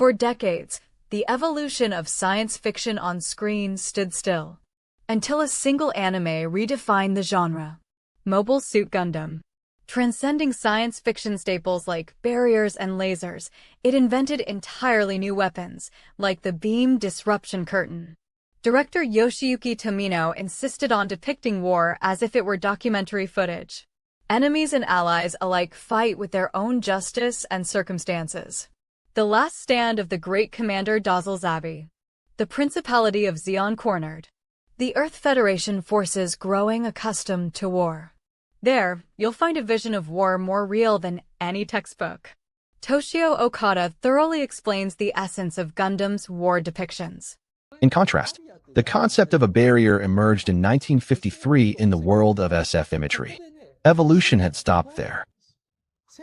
For decades, the evolution of science fiction on screen stood still, until a single anime redefined the genre. Mobile Suit Gundam. Transcending science fiction staples like barriers and lasers, it invented entirely new weapons, like the beam disruption curtain. Director Yoshiyuki Tomino insisted on depicting war as if it were documentary footage. Enemies and allies alike fight with their own justice and circumstances. The last stand of the great commander Dazzle Zabi. The Principality of Zeon cornered. The Earth Federation forces growing accustomed to war. There, you'll find a vision of war more real than any textbook. Toshio Okada thoroughly explains the essence of Gundam's war depictions. In contrast, the concept of a barrier emerged in 1953 in the world of SF imagery. Evolution had stopped there.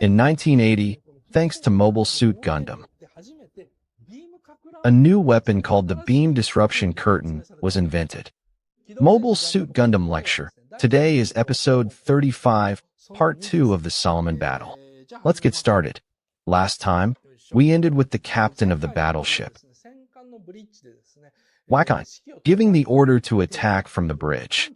In 1980, thanks to Mobile Suit Gundam, a new weapon called the beam disruption curtain was invented. Mobile Suit Gundam Lecture. Today is episode 35, part 2 of the Solomon Battle. Let's get started. Last time, we ended with the captain of the battleship, Wakon, giving the order to attack from the bridge.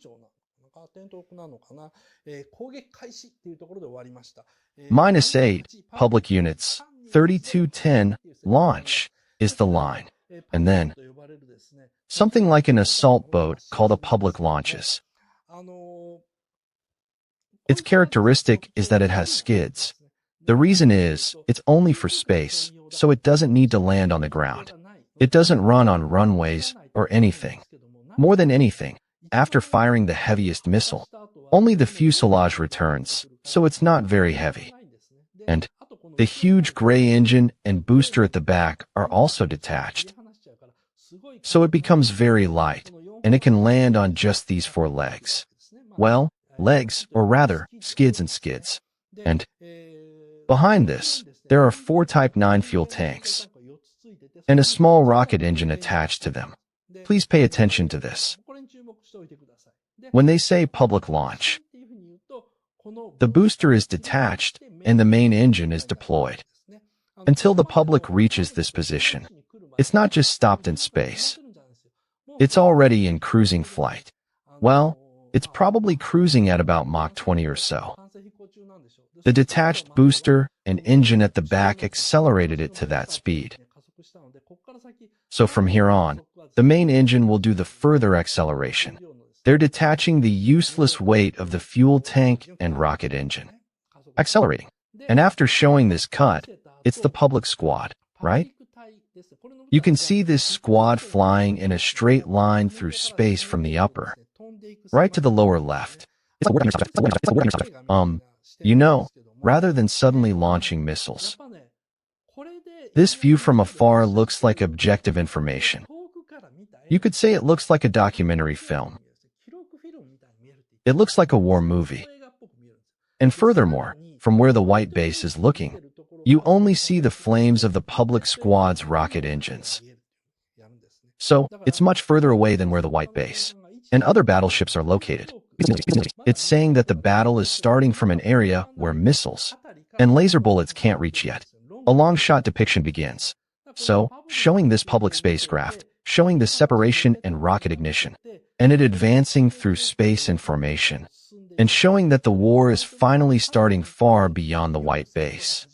-8, public units, 3210, launch, is the line. And then, something like an assault boat called a public launches. Its characteristic is that it has skids. The reason is, it's only for space, so it doesn't need to land on the ground. It doesn't run on runways or anything. More than anything, after firing the heaviest missile, only the fuselage returns, so it's not very heavy. And the huge gray engine and booster at the back are also detached. So it becomes very light, and it can land on just these 4 legs. Well, legs, or rather, skids and skids. And behind this, there are 4 Type 9 fuel tanks, and a small rocket engine attached to them. Please pay attention to this. When they say public launch, the booster is detached and the main engine is deployed. Until the public reaches this position, it's not just stopped in space. It's already in cruising flight. Well, it's probably cruising at about Mach 20 or so. The detached booster and engine at the back accelerated it to that speed. So from here on, the main engine will do the further acceleration. They're detaching the useless weight of the fuel tank and rocket engine. Accelerating. And after showing this cut, it's the public squad, right? You can see this squad flying in a straight line through space from the upper right to the lower left. Rather than suddenly launching missiles. This view from afar looks like objective information. You could say it looks like a documentary film. It looks like a war movie. And furthermore, from where the white base is looking, you only see the flames of the public squad's rocket engines. So, it's much further away than where the white base and other battleships are located. It's saying that the battle is starting from an area where missiles and laser bullets can't reach yet. A long-shot depiction begins. So, showing this public spacecraft, showing the separation and rocket ignition, and it advancing through space and formation, and showing that the war is finally starting far beyond the white base.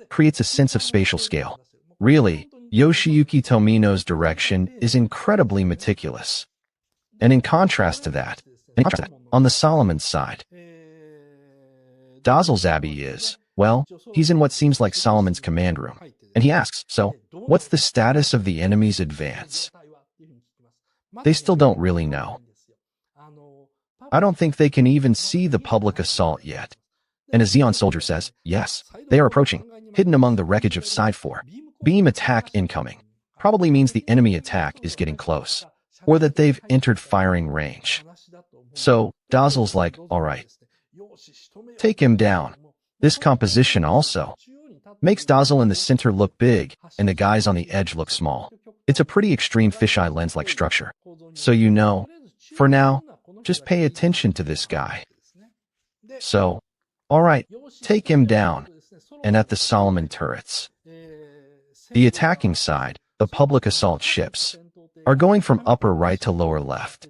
Creates a sense of spatial scale. Really, Yoshiyuki Tomino's direction is incredibly meticulous. And in contrast to that, on the Solomon side, Dazzle Zabi is, well, he's in what seems like Solomon's command room. And he asks, so, what's the status of the enemy's advance? They still don't really know. I don't think they can even see the public assault yet. And a Zeon soldier says, yes, they are approaching, hidden among the wreckage of Side 4. Beam attack incoming. Probably means the enemy attack is getting close, or that they've entered firing range. So, Dazzle's like, alright, take him down. This composition also makes Dazzle in the center look big, and the guys on the edge look small. It's a pretty extreme fisheye lens-like structure. So for now, just pay attention to this guy. So, alright, take him down. And at the Solomon turrets, The attacking side, the public assault ships, are going from upper right to lower left.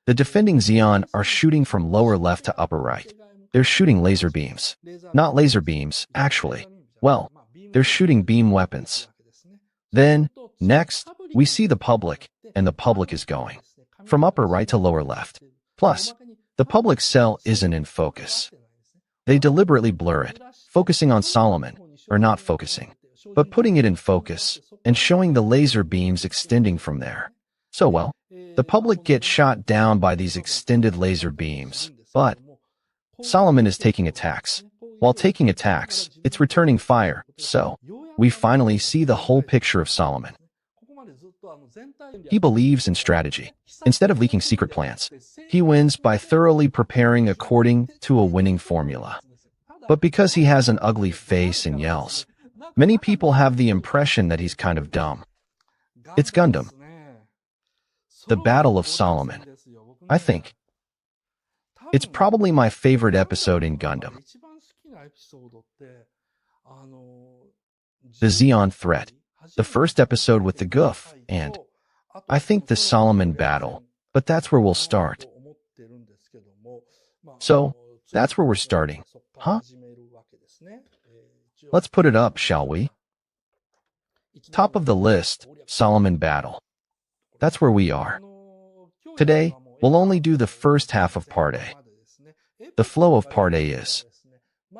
The defending Zeon are shooting from lower left to upper right. They're shooting laser beams. Not laser beams, actually. Well, they're shooting beam weapons. Then, next, we see the public, and the public is going from upper right to lower left. Plus, the public cell isn't in focus. They deliberately blur it, focusing on Solomon, or not focusing, but putting it in focus, and showing the laser beams extending from there. So well, the public gets shot down by these extended laser beams, but Solomon is taking attacks. While taking attacks, it's returning fire, so we finally see the whole picture of Solomon. He believes in strategy. Instead of leaking secret plans, he wins by thoroughly preparing according to a winning formula. But because he has an ugly face and yells, many people have the impression that he's kind of dumb. It's Gundam. The Battle of Solomon. I think it's probably my favorite episode in Gundam. The Zeon threat, the first episode with the goof, and I think the Solomon battle, but that's where we'll start. So, that's where we're starting, huh? Let's put it up, shall we? Top of the list, Solomon battle. That's where we are. Today, we'll only do the first half of Part A. The flow of Part A is,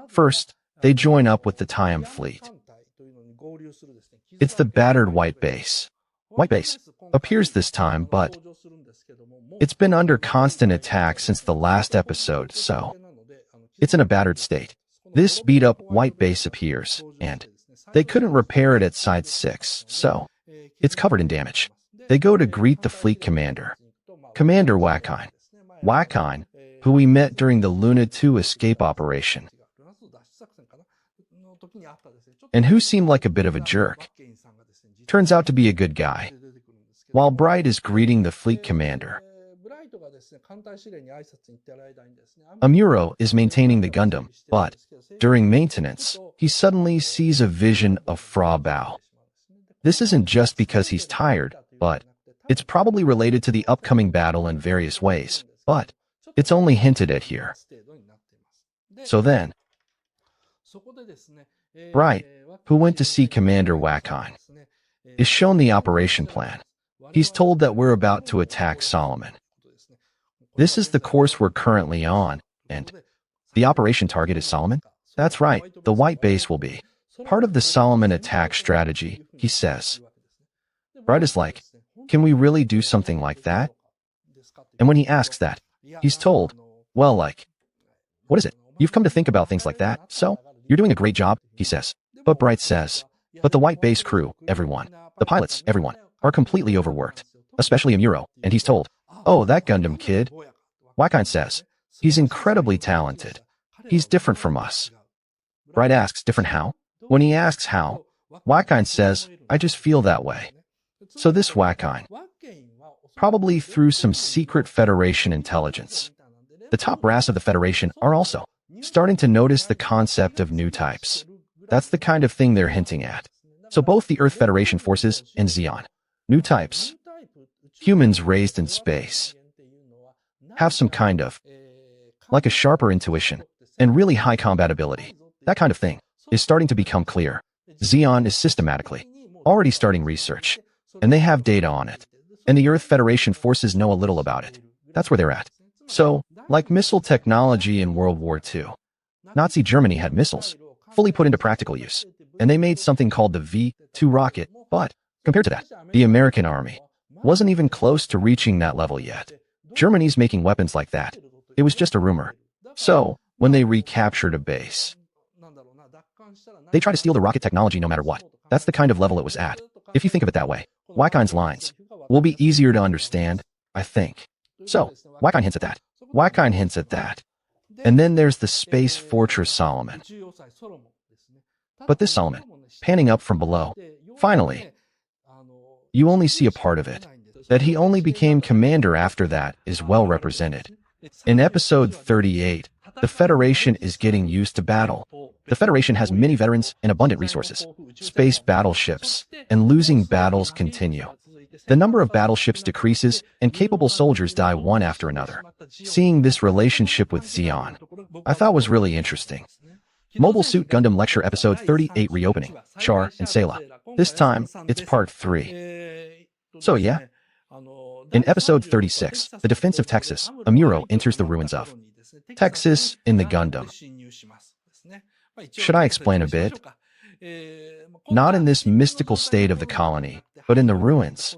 first, they join up with the Tiam fleet. It's the battered white base. White base appears this time, but it's been under constant attack since the last episode, so it's in a battered state. This beat-up white base appears, and they couldn't repair it at Side 6, so it's covered in damage. They go to greet the fleet commander, Commander Wakine. Wakine, who we met during the Luna 2 escape operation, and who seemed like a bit of a jerk, turns out to be a good guy. While Bright is greeting the fleet commander, Amuro is maintaining the Gundam, but during maintenance, he suddenly sees a vision of Fra Bao. This isn't just because he's tired, but it's probably related to the upcoming battle in various ways, but it's only hinted at here. So then, Bright, who went to see Commander Wakine, is shown the operation plan. He's told that we're about to attack Solomon. This is the course we're currently on, and the operation target is Solomon? That's right, the white base will be part of the Solomon attack strategy, he says. Bright is like, can we really do something like that? And when he asks that, he's told, well, like, what is it? You've come to think about things like that, so you're doing a great job, he says. But Bright says, but the white base crew, everyone, the pilots, everyone, are completely overworked, especially Amuro, and he's told, oh, that Gundam kid. Wakine says, he's incredibly talented. He's different from us. Bright asks, different how? When he asks how, Wakine says, I just feel that way. So this Wakine, probably through some secret Federation intelligence, the top brass of the Federation are also starting to notice the concept of new types. That's the kind of thing they're hinting at. So both the Earth Federation forces and Zeon, new types, humans raised in space, have some kind of, like a sharper intuition, and really high combatability. That kind of thing is starting to become clear. Zeon is systematically already starting research, and they have data on it. And the Earth Federation forces know a little about it. That's where they're at. So, like missile technology in World War II, Nazi Germany had missiles fully put into practical use, and they made something called the V-2 rocket, but compared to that, the American army wasn't even close to reaching that level yet. Germany's making weapons like that. It was just a rumor. So, when they recaptured a base, they try to steal the rocket technology no matter what. That's the kind of level it was at. If you think of it that way, Wakine's lines will be easier to understand, I think. So, Wakine hints at that. Wakine hints at that. And then there's the space fortress Solomon. But this Solomon, panning up from below, finally, you only see a part of it. That he only became commander after that is well represented. In episode 38, the Federation is getting used to battle. The Federation has many veterans and abundant resources. Space battleships and losing battles continue. The number of battleships decreases, and capable soldiers die one after another. Seeing this relationship with Zeon, I thought was really interesting. Mobile Suit Gundam Lecture Episode 38 Reopening, Char and Sayla. This time, it's Part 3. So yeah. In Episode 36, The Defense of Texas, Amuro enters the ruins of Texas in the Gundam. Should I explain a bit? Not in this mystical state of the colony, but in the ruins.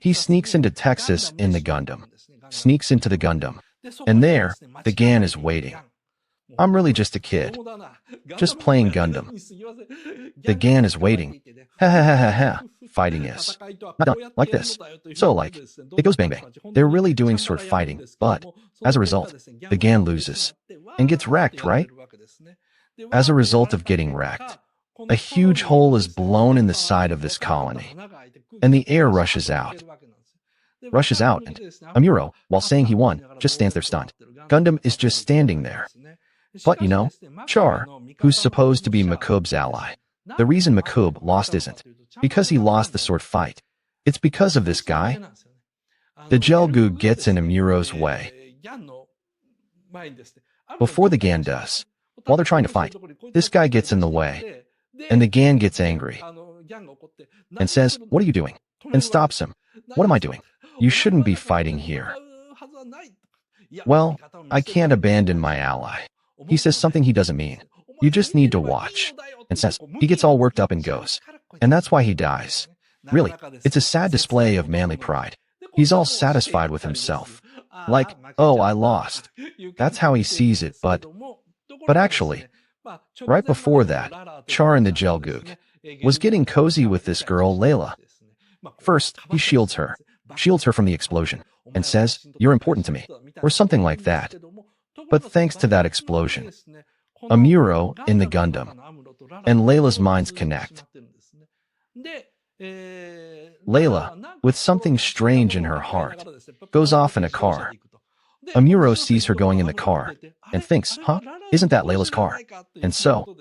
He sneaks into Texas in the Gundam. Sneaks into the Gundam. And there, the GAN is waiting. I'm really just a kid. Just playing Gundam. The GAN is waiting. Ha ha ha ha ha. Fighting is. Not done like this. So like, it goes bang bang. They're really doing sword fighting, but, as a result, the GAN loses. And gets wrecked, right? As a result of getting wrecked, a huge hole is blown in the side of this colony, and the air rushes out. And Amuro, while saying he won, just stands there stunned. Gundam is just standing there. But you know, Char, who's supposed to be Makub's ally, the reason Makub lost isn't because he lost the sword fight. It's because of this guy. The Gelgu gets in Amuro's way. Before the GAN does. While they're trying to fight, this guy gets in the way, and the GAN gets angry and says, "What are you doing?" and stops him. "What am I doing? You shouldn't be fighting here." "Well, I can't abandon my ally." He says something he doesn't mean. "You just need to watch," and says, he gets all worked up and goes. And that's why he dies. Really, it's a sad display of manly pride. He's all satisfied with himself. Like, oh, I lost. That's how he sees it, but actually, right before that, Char in the Gelgoog was getting cozy with this girl, Layla. First, he shields her from the explosion, and says, "You're important to me," or something like that. But thanks to that explosion, Amuro in the Gundam and Layla's minds connect. Layla, with something strange in her heart, goes off in a car. Amuro sees her going in the car and thinks, "Huh? Isn't that Layla's car?" And so,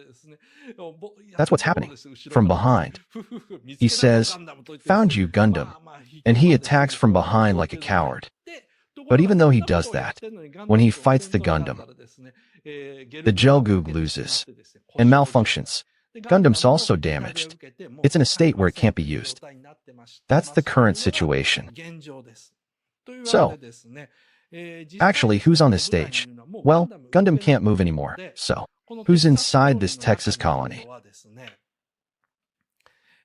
that's what's happening. From behind, he says, "Found you, Gundam," and he attacks from behind like a coward. But even though he does that, when he fights the Gundam, the Gelgoog loses and malfunctions. Gundam's also damaged. It's in a state where it can't be used. That's the current situation. So, actually, who's on this stage? Well, Gundam can't move anymore, so who's inside this Texas colony?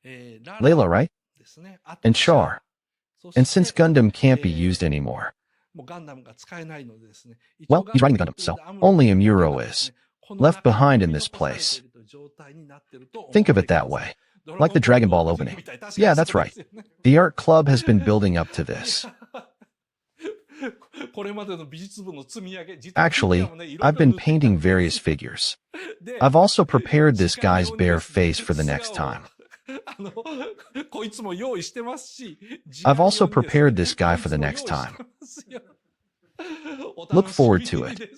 Layla, right? And Char. And since Gundam can't be used anymore, well, he's riding the Gundam, so only Amuro is left behind in this place. Think of it that way. Like the Dragon Ball opening. Yeah, that's right. The art club has been building up to this. Actually, I've been painting various figures. I've also prepared this guy's bare face for the next time. I've also prepared this guy for the next time. Look forward to it.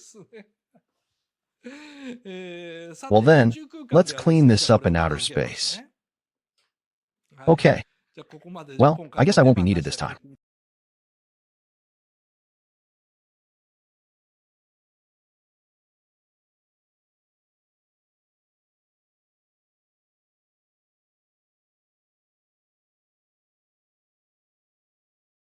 Well then, let's clean this up in outer space. Okay. Well, I guess I won't be needed this time.